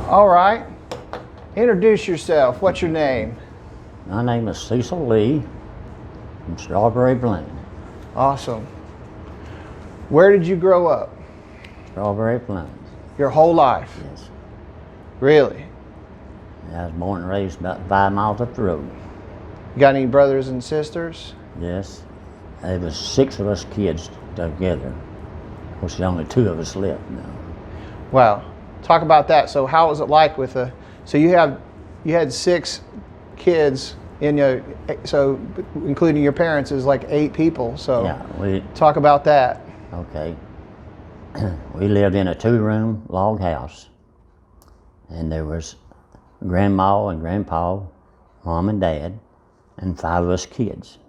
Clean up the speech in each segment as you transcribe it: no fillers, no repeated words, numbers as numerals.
All right. Introduce yourself. What's your name? My name is Cecil Lee from Strawberry Plain. Awesome. Where did you grow up? Strawberry Plain. Your whole life? Yes. Really? I was born and raised about 5 miles up the road. You got any brothers and sisters? Yes. There was 6 of us kids together. Of course, there's only 2 of us left now. Wow. Talk about that. So how was it like with so you had 6 kids in your, so including your parents is like 8 people. So yeah, talk about that. Okay. We lived in a 2-room log house, and there was Grandma and Grandpa, Mom and Dad, and 5 of us kids.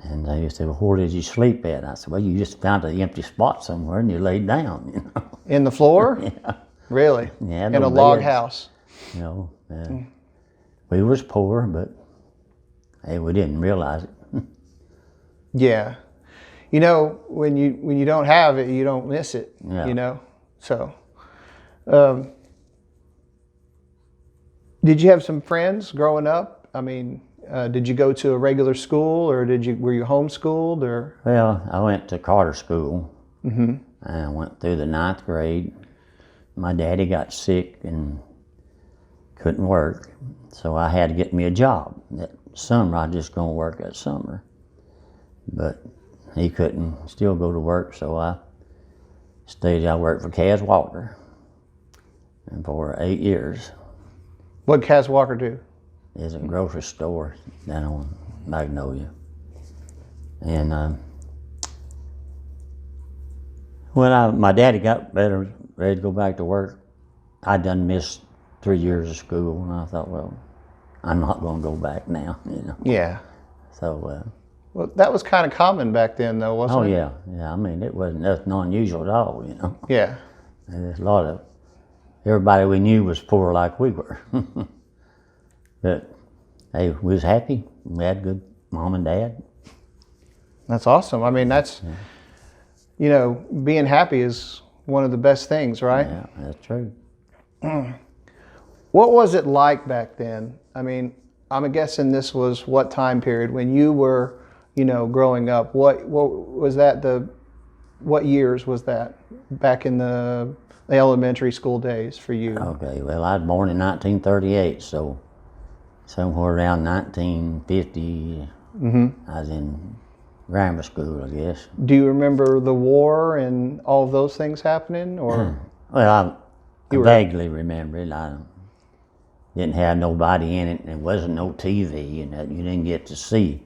And they said, well, where did you sleep at? I said, well, you just found an empty spot somewhere and you laid down, you know. In the floor? Yeah. Really? Yeah. In a log house? You know, we was poor, but hey, we didn't realize it. Yeah. You know, when you don't have it, you don't miss it, Yeah. You know? So, did you have some friends growing up? I mean, did you go to a regular school, or were you homeschooled, or? Well, I went to Carter School. Mm-hmm. And I went through the 9th grade. My daddy got sick and couldn't work, so I had to get me a job. That summer, I was just going to work that summer. But he couldn't still go to work, so I worked for Cass Walker and for 8 years. What Cass Walker do? It's a grocery store down on Magnolia. And when my daddy got better, ready to go back to work, I done missed 3 years of school, and I thought, well, I'm not going to go back now, you know. Yeah. So. Well, that was kind of common back then, though, wasn't it? Oh yeah. I mean, it wasn't nothing unusual at all, you know. Yeah. There's a lot of everybody we knew was poor like we were. But hey, we was happy. We had good mom and dad. That's awesome. I mean, that's, you know, being happy is one of the best things, right? Yeah, that's true. What was it like back then? I mean, I'm guessing this was what time period when you were, you know, growing up? What was that? What years was that back in the elementary school days for you? Okay, well, I was born in 1938, so somewhere around 1950, I was in grammar school, I guess. Do you remember the war and all of those things happening, or? Well, I vaguely remember it. I didn't have nobody in it, and there wasn't no TV, and you didn't get to see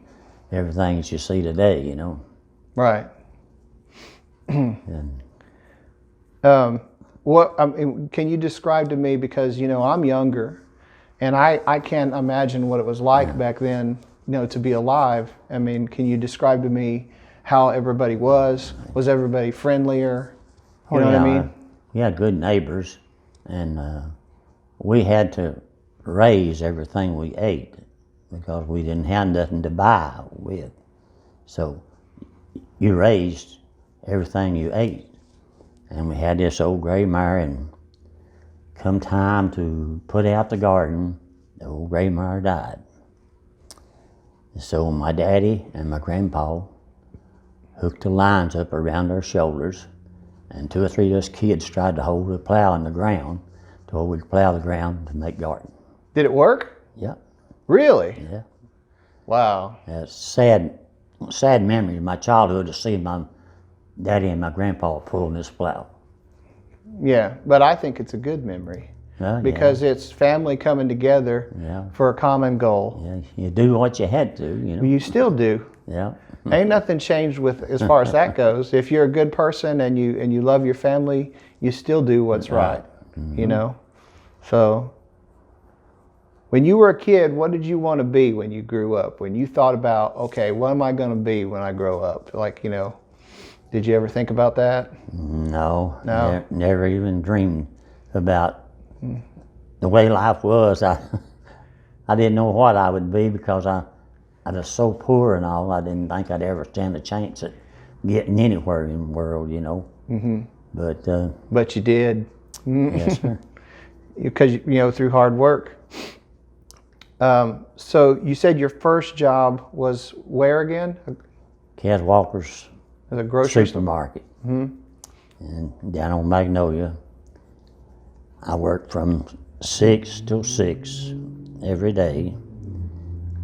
everything that you see today, you know. Right. And, what I mean, can you describe to me, because you know I'm younger, and I can't imagine what it was like back then, you know, to be alive. I mean, can you describe to me how everybody was? Was everybody friendlier? You know what I mean? We had good neighbors, and we had to raise everything we ate because we didn't have nothing to buy with. So you raised everything you ate. And we had this old gray mare, and come time to put out the garden, the old gray mare died. So my daddy and my grandpa hooked the lines up around our shoulders, and 2 or 3 of us kids tried to hold the plow in the ground till we could plow the ground to make garden. Did it work? Yeah. Really? Yeah. Wow. It's sad memory of my childhood to see my daddy and my grandpa pulling this plow. Yeah, but I think it's a good memory because it's family coming together for a common goal. Yeah, you do what you had to, you know. You still do. Yeah. Ain't nothing changed with as far as that goes. If you're a good person and you love your family, you still do what's right. You know. So, when you were a kid, what did you want to be when you grew up? When you thought about, okay, what am I going to be when I grow up? Like, you know, did you ever think about that? No. Never even dreamed about the way life was. I didn't know what I would be because I was so poor and all. I didn't think I'd ever stand a chance at getting anywhere in the world, you know. Mm-hmm. But you did. Yes, sir. Because, through hard work. So you said your first job was where again? Cat Walker's As a grocery store? supermarket. And down on Magnolia, I worked from 6 till 6 every day.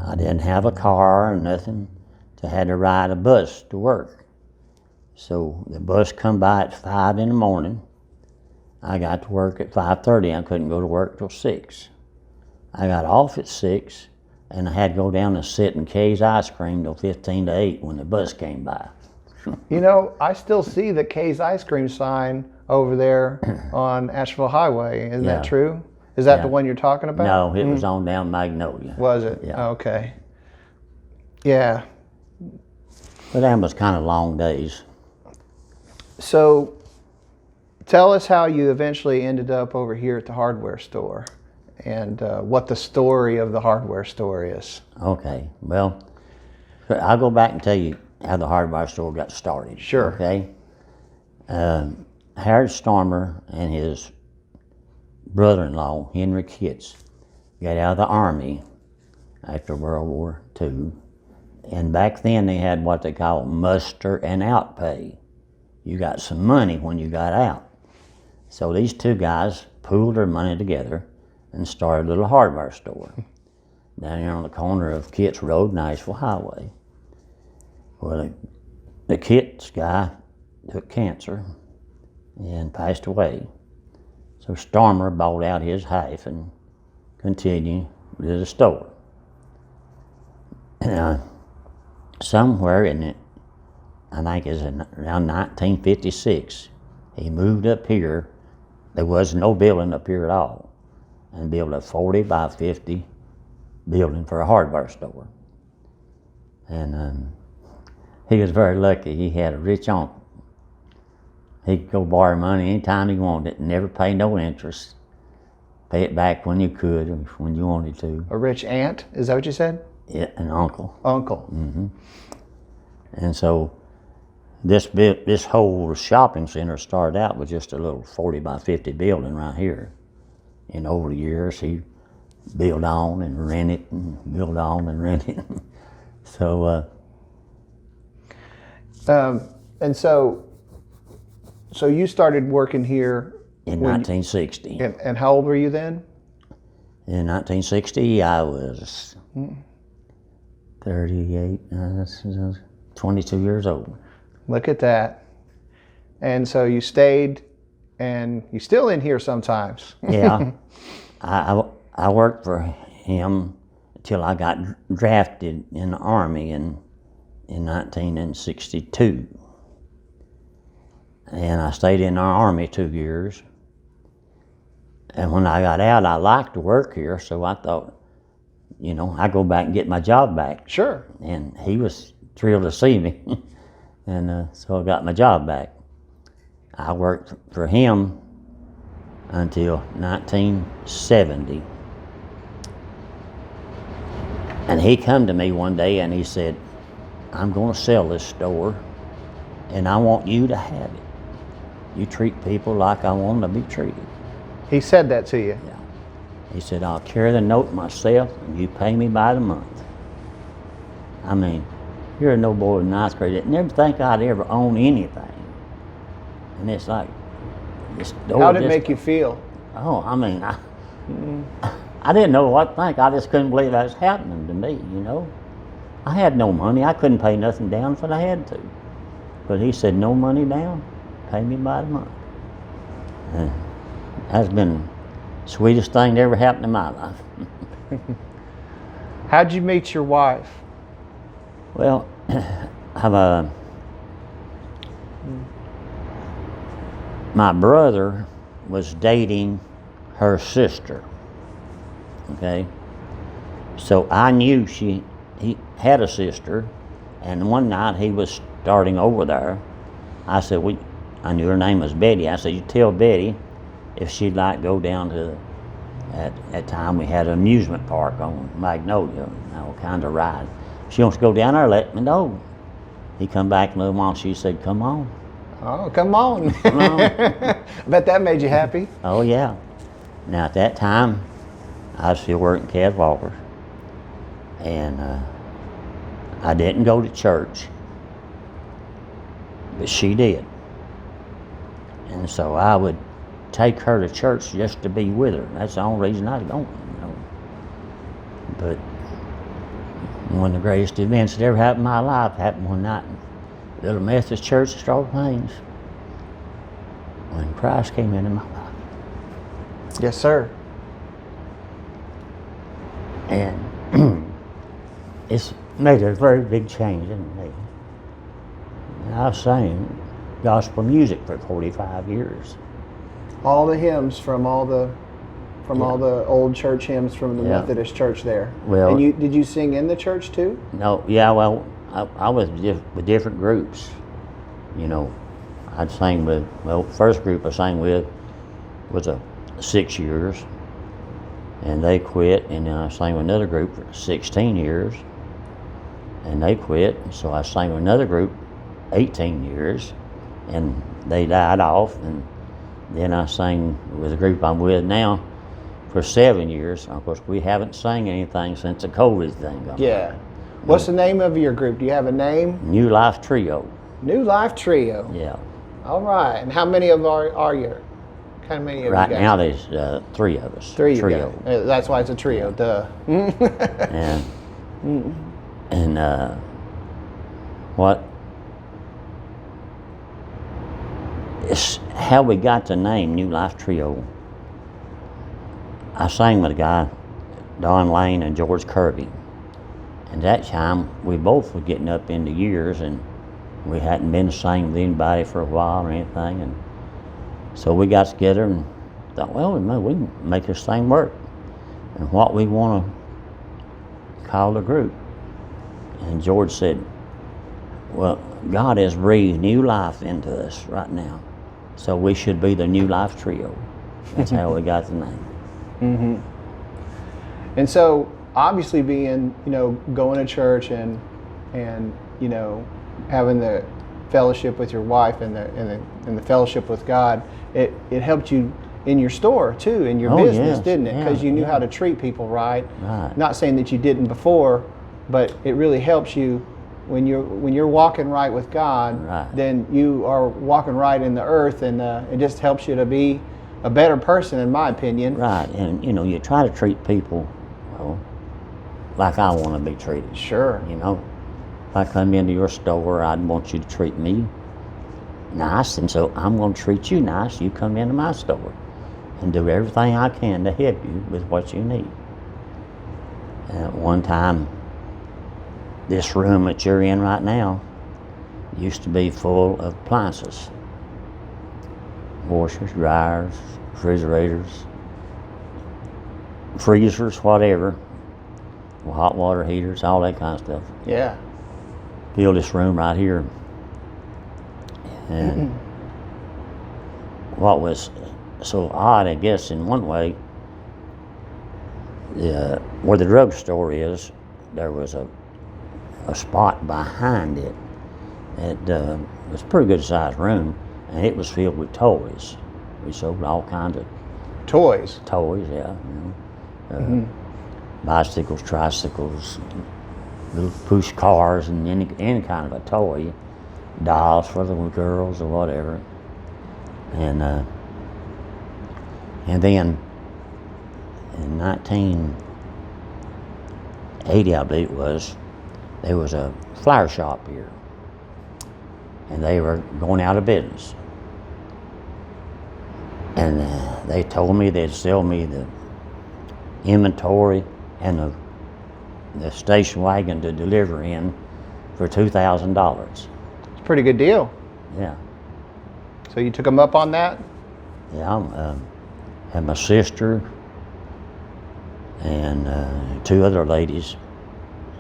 I didn't have a car or nothing, so I had to ride a bus to work. So the bus come by at 5 in the morning. I got to work at 5:30. I couldn't go to work till 6. I got off at 6, and I had to go down and sit in Kay's ice cream till 15 to 8 when the bus came by. I still see the Kay's ice cream sign over there on Asheville Highway. Isn't that true? Is that the one you're talking about? No, it was on down Magnolia. Was it? Yeah. Okay. Yeah. But that was kind of long days. So tell us how you eventually ended up over here at the hardware store and what the story of the hardware store is. Okay, well, I'll go back and tell you how the hardware store got started. Sure. Okay. Harold Stormer and his brother-in-law, Henry Kitts, got out of the Army after World War II. And back then they had what they call muster and out pay. You got some money when you got out. So these two guys pooled their money together and started a little hardware store down here on the corner of Kitts Road and Asheville Highway. Well, the Kitts guy took cancer and passed away. So Stormer bought out his half and continued with the store. Somewhere in it, I think it was around 1956, he moved up here. There was no building up here at all, and built a 40 by 50 building for a hardware store. And he was very lucky. He had a rich uncle. He could go borrow money anytime he wanted it, never pay no interest. Pay it back when you could, or when you wanted to. A rich aunt? Is that what you said? Yeah, an uncle. Uncle. And so this whole shopping center started out with just a little 40 by 50 building right here. And over the years, he built on and rented and built on and rented. So, and so you started working here in 1960. And how old were you then? In 1960, I was 38, 22 years old. Look at that. And so you stayed, and you're still in here sometimes. Yeah. I worked for him until I got drafted in the Army in 1962. And I stayed in our Army 2 years. And when I got out, I liked to work here, so I thought, I'd go back and get my job back. Sure. And he was thrilled to see me. And so I got my job back. I worked for him until 1970. And he come to me one day and he said, I'm going to sell this store and I want you to have it. You treat people like I want them to be treated. He said that to you? Yeah. He said, I'll carry the note myself and you pay me by the month. I mean, you're a no boy with ninth grade. I never think I'd ever own anything. And it's like, this door. How did it make you feel? Oh, I mean, I didn't know what to think. I just couldn't believe that was happening to me, I had no money. I couldn't pay nothing down if I had to. But he said, no money down, pay me by the month. And that's been the sweetest thing that ever happened in my life. How'd you meet your wife? Well, my brother was dating her sister, okay? So I knew he had a sister, and one night he was starting over there. I said, I knew her name was Betty. I said, you tell Betty if she'd like to go down to, at that time we had an amusement park on Magnolia, all kinds of rides. She wants to go down there, let me know. He come back in a little while, she said, come on. Oh, come on. Come on. I bet that made you happy. Oh yeah. Now at that time, I was still working Cat Walker, and I didn't go to church, but she did, and so I would take her to church just to be with her. That's the only reason I was going, you know. But one of the greatest events that ever happened in my life happened one night in Little Methodist Church in Straw Plains when Christ came into my life. Yes, sir. And it's made a very big change in me. And I've sang gospel music for 45 years. All the hymns from all the old church hymns from the Yeah. Methodist church there. Well- and did you sing in the church too? No, yeah, well, I was with different groups. You know, I'd sing with, well, first group I sang with was 6 years, and they quit, and then I sang with another group for 16 years, and they quit, so I sang with another group 18 years, and they died off, and then I sang with the group I'm with now for 7 years. Of course, we haven't sang anything since the COVID thing. Yeah. What's the name of your group? Do you have a name? New Life Trio. New Life Trio. Yeah. All right. And how many of are you? How many of Right you guys? now, there's 3 of us. Three. You Trio. guys. That's why it's a trio. Duh. And what? It's how we got the name New Life Trio. I sang with a guy, Don Lane and George Kirby. And that time, we both were getting up into years, and we hadn't been singing with anybody for a while or anything. And so we got together and thought, well, we can make this thing work. And what we want to call the group. And George said, well, God has breathed new life into us right now, so we should be the New Life Trio. That's how we got the name. Mm-hmm. And so, obviously, being going to church and having the fellowship with your wife and the fellowship with God, it helped you in your store too, in your business, yes. didn't it? Because Yeah, you knew yeah. how to treat people right. Right. Not saying that you didn't before, but it really helps you when you're walking right with God. Right. Then you are walking right in the earth, and it just helps you to be a better person, in my opinion. Right, and you try to treat people, well, like I want to be treated. Sure. If I come into your store, I'd want you to treat me nice, and so I'm going to treat you nice. You come into my store and do everything I can to help you with what you need. And at one time, this room that you're in right now used to be full of appliances. Washers, dryers, refrigerators, freezers, whatever, hot water heaters, all that kind of stuff. Yeah. Fill this room right here. And what was so odd, I guess, in one way, where the drugstore is, there was a spot behind it. It was a pretty good sized room, and it was filled with toys. We sold all kinds of Toys. toys, yeah. Bicycles, tricycles, little push cars, and any kind of a toy, dolls for the girls or whatever. And then in 1980, I believe it was, there was a flower shop here, and they were going out of business. And they told me they'd sell me the inventory and the station wagon to deliver in for $2,000. It's a pretty good deal. Yeah, So you took them up on that? yeah. Had my sister and 2 other ladies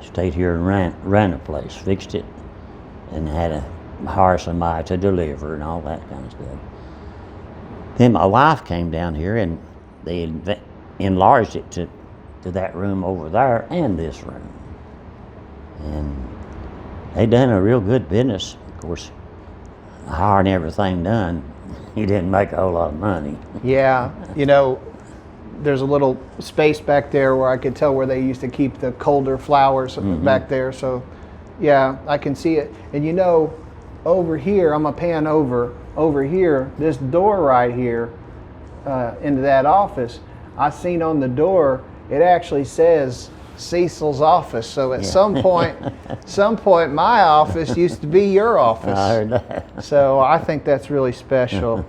stayed here and ran the place, fixed it, and had to hire somebody to deliver and all that kind of stuff. Then my wife came down here and they enlarged it to that room over there and this room. And they done a real good business. Of course, hiring everything done, you didn't make a whole lot of money. Yeah, there's a little space back there where I could tell where they used to keep the colder flowers back there. So, yeah, I can see it. And over here, I'm gonna pan over here. This door right here into that office, I seen on the door it actually says Cecil's office. So at some point, my office used to be your office. I heard that. So I think that's really special.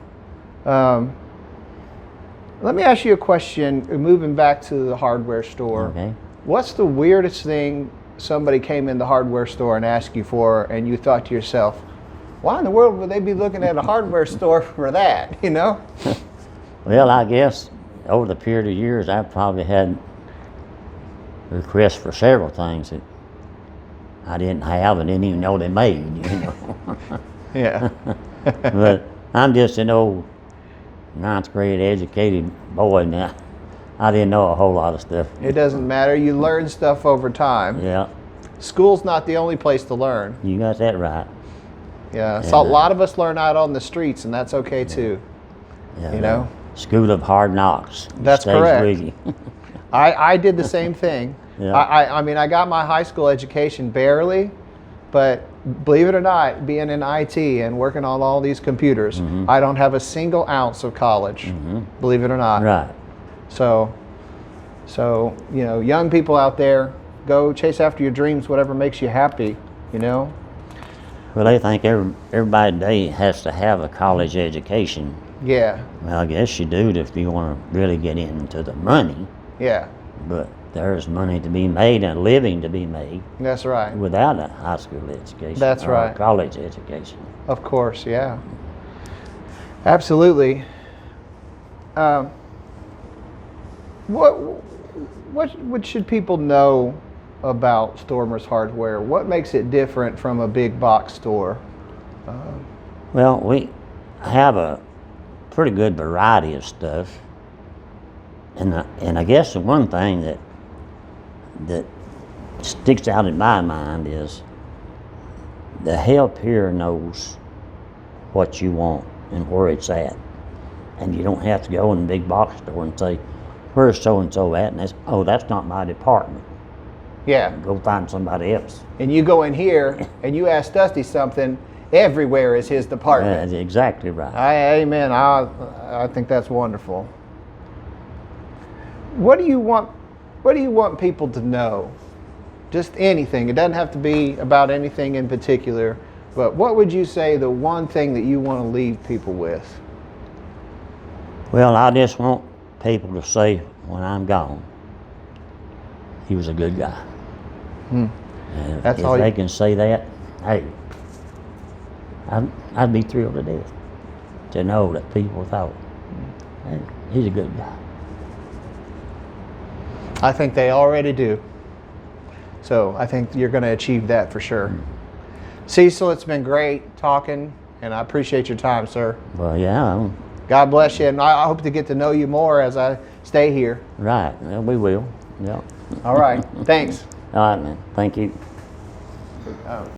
Let me ask you a question, moving back to the hardware store. Okay. What's the weirdest thing somebody came in the hardware store and asked you for, and you thought to yourself, why in the world would they be looking at a hardware store for that, Well, I guess over the period of years, I've probably had requests for several things that I didn't have and didn't even know they made, Yeah. But I'm just an old ninth grade educated boy now. I didn't know a whole lot of stuff. It doesn't matter. You learn stuff over time. Yeah, School's not the only place to learn. you got that right. Yeah. So a lot of us learn out on the streets, and that's okay too. Yeah, School of Hard Knocks. That's Stays correct. with you. I did the same thing. Yeah. I mean, I got my high school education barely, but believe it or not, being in IT and working on all these computers, I don't have a single ounce of college, believe it or not. Right. So, young people out there, go chase after your dreams, whatever makes you happy, Well, they think everybody today has to have a college education. Yeah, Well, I guess you do if you want to really get into the money, yeah, but there's money to be made and a living to be made that's right. without a high school education. That's or right. A college education. Of course, yeah. Absolutely. What should people know about Stormer's Hardware? What makes it different from a big box store? Well, we have a pretty good variety of stuff, and I guess the one thing that sticks out in my mind is the help here knows what you want and where it's at, and you don't have to go in the big box store and say, "Where's so and so at?" And that's not my department. Yeah. Go find somebody else. And you go in here and you ask Dusty something, everywhere is his department. That's exactly right. Amen. I think that's wonderful. What do you want people to know? Just anything. It doesn't have to be about anything in particular, but what would you say the one thing that you want to leave people with? Well, I just want people to say when I'm gone, he was a good guy. And That's if all they you- can say that, hey, I'd be thrilled to death to know that people thought, hey, he's a good guy. I think they already do. So I think you're going to achieve that for sure. Cecil, it's been great talking, and I appreciate your time, sir. Well, yeah, God bless you, and I hope to get to know you more as I stay here. right. Well, we will. Yeah. All right. Thanks. All right, man. Thank you.